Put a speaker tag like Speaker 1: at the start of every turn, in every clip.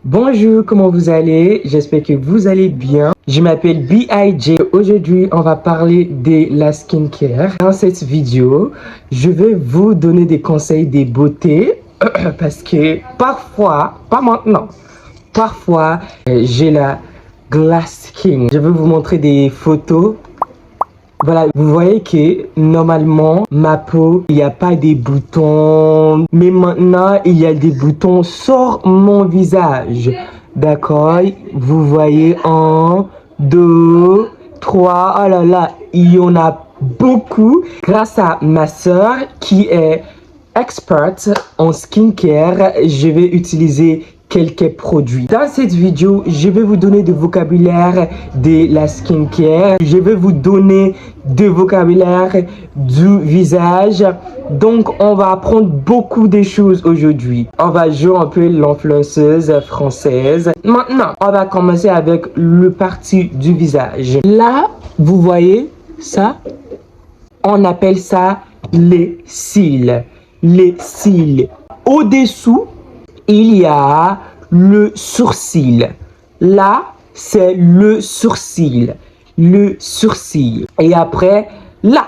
Speaker 1: Bonjour, comment vous allez? J'espère que vous allez bien. Je m'appelle B.I.J. Aujourd'hui, on va parler de la skincare. Dans cette vidéo, je vais vous donner des conseils de beauté parce que parfois, pas maintenant, parfois, j'ai la glass skin. Je vais vous montrer des photos. Voilà, vous voyez que normalement, ma peau, il n'y a pas des boutons. Mais maintenant, il y a des boutons sur mon visage. D'accord? Vous voyez, 1, 2, 3. Oh là là, il y en a beaucoup. Grâce à ma soeur qui est experte en skincare, je vais utiliser quelques produits. Dans cette vidéo, je vais vous donner du vocabulaire de la skincare. Je vais vous donner du vocabulaire du visage. Donc, on va apprendre beaucoup de choses aujourd'hui. On va jouer un peu l'influenceuse française. Maintenant, on va commencer avec le parti du visage. Là, vous voyez ça? On appelle ça les cils. Les cils. Au-dessous, il y a le sourcil. Là, c'est le sourcil. Le sourcil. Et après, là,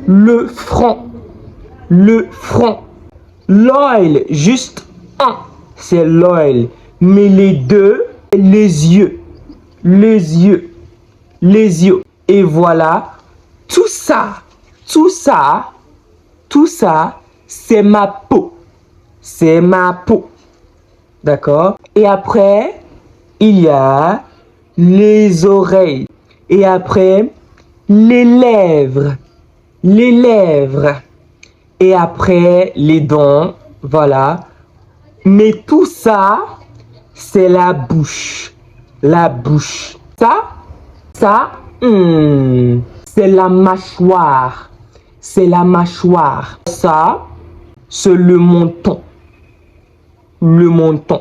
Speaker 1: le front. Le front. L'oeil, juste un, c'est l'oeil. Mais les deux, les yeux. Les yeux. Les yeux. Et voilà, tout ça, c'est ma peau. C'est ma peau. D'accord? Et après, il y a les oreilles. Et après, les lèvres. Les lèvres. Et après, les dents. Voilà. Mais tout ça, c'est la bouche. La bouche. Ça, c'est la mâchoire. C'est la mâchoire. Ça, c'est le menton. Le menton.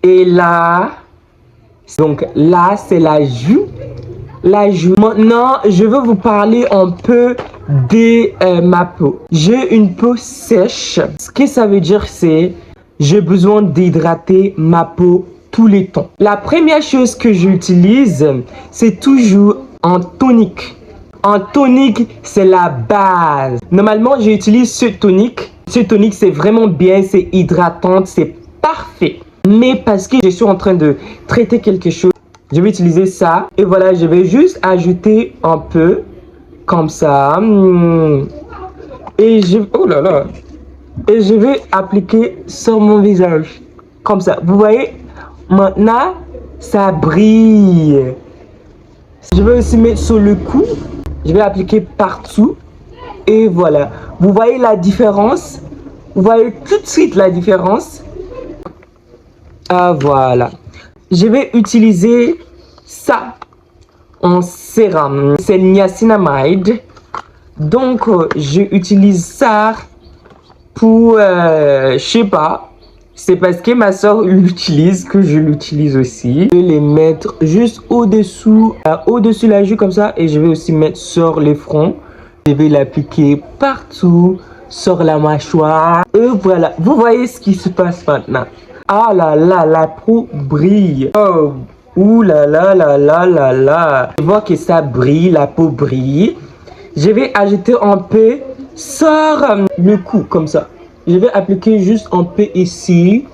Speaker 1: Et là, donc là, c'est la joue. La joue. Maintenant, je veux vous parler un peu de ma peau. J'ai une peau sèche. Ce que ça veut dire, c'est j'ai besoin d'hydrater ma peau tous les temps. La première chose que j'utilise, c'est toujours un tonique. Un tonique, c'est la base. Normalement, j'utilise ce tonique. Ce tonique, c'est vraiment bien, c'est hydratant, c'est parfait. Mais parce que je suis en train de traiter quelque chose, je vais utiliser ça. Et voilà, je vais juste ajouter un peu, comme ça. Et oh là là. Et je vais appliquer sur mon visage. Comme ça. Vous voyez, maintenant, ça brille. Je vais aussi mettre sur le cou. Je vais appliquer partout. Et voilà. Vous voyez la différence? Vous voyez tout de suite la différence? Ah, voilà. Je vais utiliser ça en sérum. C'est niacinamide. Donc, j'utilise ça pour, je sais pas. C'est parce que ma soeur l'utilise que je l'utilise aussi. Je vais les mettre juste au-dessous la joue comme ça. Et je vais aussi mettre sur les fronts. Je vais l'appliquer partout sur la mâchoire. Et voilà. Vous voyez ce qui se passe maintenant. Ah là là, la peau brille. Oh, ouh là là là là là là. Je vois que ça brille, la peau brille. Je vais ajouter un peu sur le cou comme ça. Je vais appliquer juste un peu ici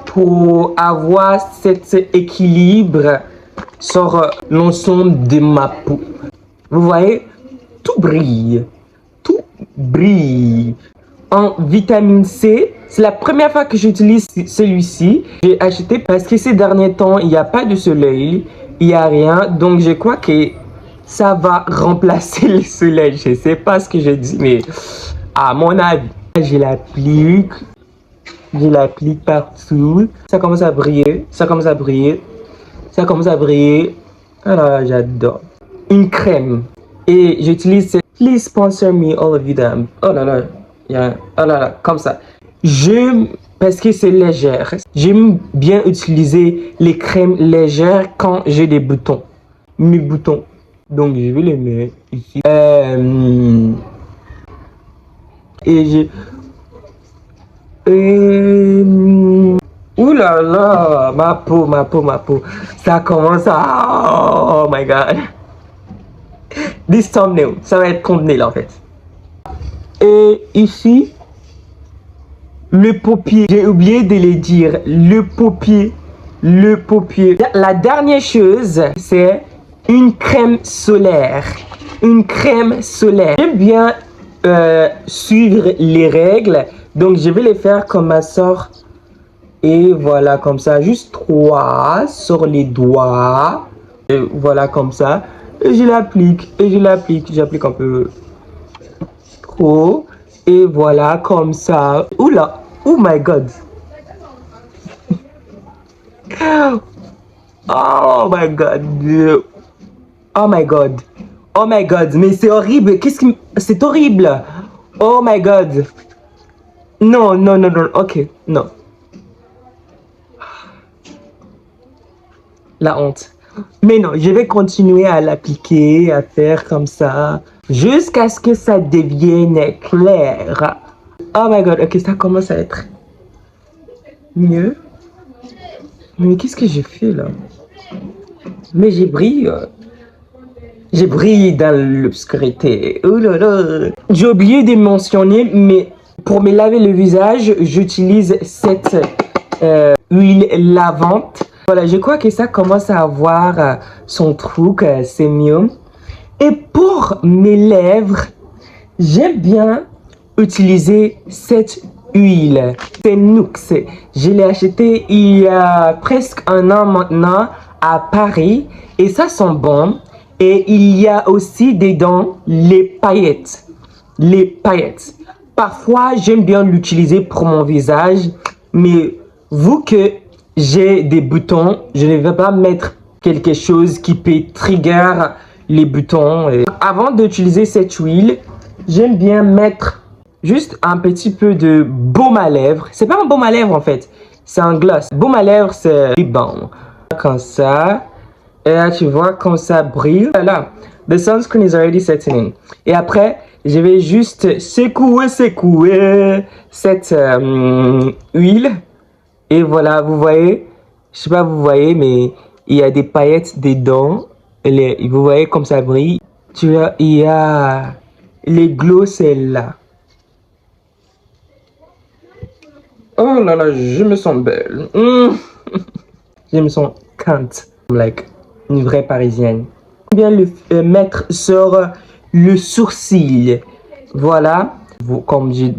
Speaker 1: pour avoir cet équilibre sur l'ensemble de ma peau. Vous voyez, tout brille. Tout brille. En vitamine C, c'est la première fois que j'utilise celui-ci. J'ai acheté parce que ces derniers temps, il n'y a pas de soleil, il n'y a rien. Donc, je crois que ça va remplacer le soleil. Je ne sais pas ce que je dis, mais à mon avis, je l'applique partout. Ça commence à briller, ça commence à briller, ça commence à briller. Ah là là, j'adore. Une crème. Et j'utilise cette. Please sponsor me, all of you them. Oh là là. Oh là là, comme ça. Parce que c'est légère. J'aime bien utiliser les crèmes légères quand j'ai des boutons. Mes boutons. Donc, je vais les mettre ici. Et je... Ouh là là, ma peau, ma peau, ma peau. Ça commence à... Oh my god. This thumbnail, ça va être thumbnail en fait. Et ici, le paupier. J'ai oublié de le dire. Le paupier. Le paupier. La dernière chose, c'est une crème solaire. Une crème solaire. J'aime bien suivre les règles. Donc, je vais les faire comme ma soeur. Et voilà, comme ça. Juste 3 sur les doigts. Et voilà, comme ça. Et je l'applique. Et je l'applique. J'applique un peu trop. Et voilà, comme ça. Oula. Oh my god. Oh my god. Oh my god. Oh my god. Mais c'est horrible. Qu'est-ce que... C'est horrible. Oh my god. Non, non, non, non. Ok, non. La honte. Mais non, je vais continuer à l'appliquer, à faire comme ça, jusqu'à ce que ça devienne clair. Oh my god, ok, ça commence à être mieux. Mais qu'est-ce que j'ai fait là? Mais j'ai brillé. J'ai brillé dans l'obscurité. Oh là là. J'ai oublié de mentionner, mais pour me laver le visage, j'utilise cette huile lavante. Voilà, je crois que ça commence à avoir son truc, c'est mieux. Et pour mes lèvres, j'aime bien utiliser cette huile. C'est Nuxe. Je l'ai acheté il y a presque 1 an maintenant à Paris. Et ça sent bon. Et il y a aussi dedans les paillettes. Les paillettes. Parfois, j'aime bien l'utiliser pour mon visage. Mais vu que j'ai des boutons, je ne vais pas mettre quelque chose qui peut trigger les boutons. Et avant d'utiliser cette huile, j'aime bien mettre juste un petit peu de baume à lèvres. C'est pas un baume à lèvres en fait, c'est un gloss. Baume à lèvres, c'est lip balm. Comme ça. Et là, tu vois, comme ça brille. Là, the sunscreen is already setting in. Et après, je vais juste secouer cette huile. Et voilà, vous voyez, je sais pas vous voyez, mais il y a des paillettes dedans. Vous voyez comme ça brille. Tu vois, il y a les glow, c'est là. Oh là là, je me sens belle. Je me sens cunt, like une vraie parisienne. Bien le mettre sur le sourcil. Voilà, comme je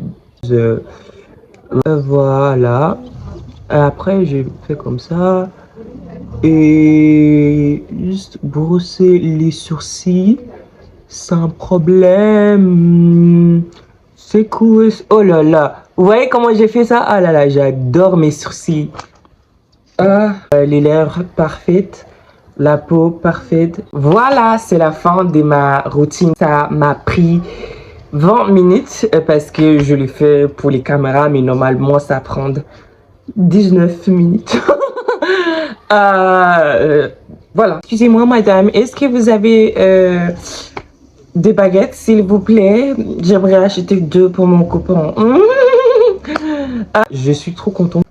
Speaker 1: voilà. Après, je fais comme ça. Et juste brosser les sourcils sans problème. Secouer. Oh là là. Vous voyez comment j'ai fait ça? Ah là là, j'adore mes sourcils. Ah, les lèvres parfaites. La peau parfaite. Voilà, c'est la fin de ma routine. Ça m'a pris 20 minutes parce que je le fais pour les caméras, mais normalement ça prend 19 minutes. Voilà. Excusez-moi, madame, est-ce que vous avez des baguettes, s'il vous plaît? J'aimerais acheter 2 pour mon copain. Je suis trop contente.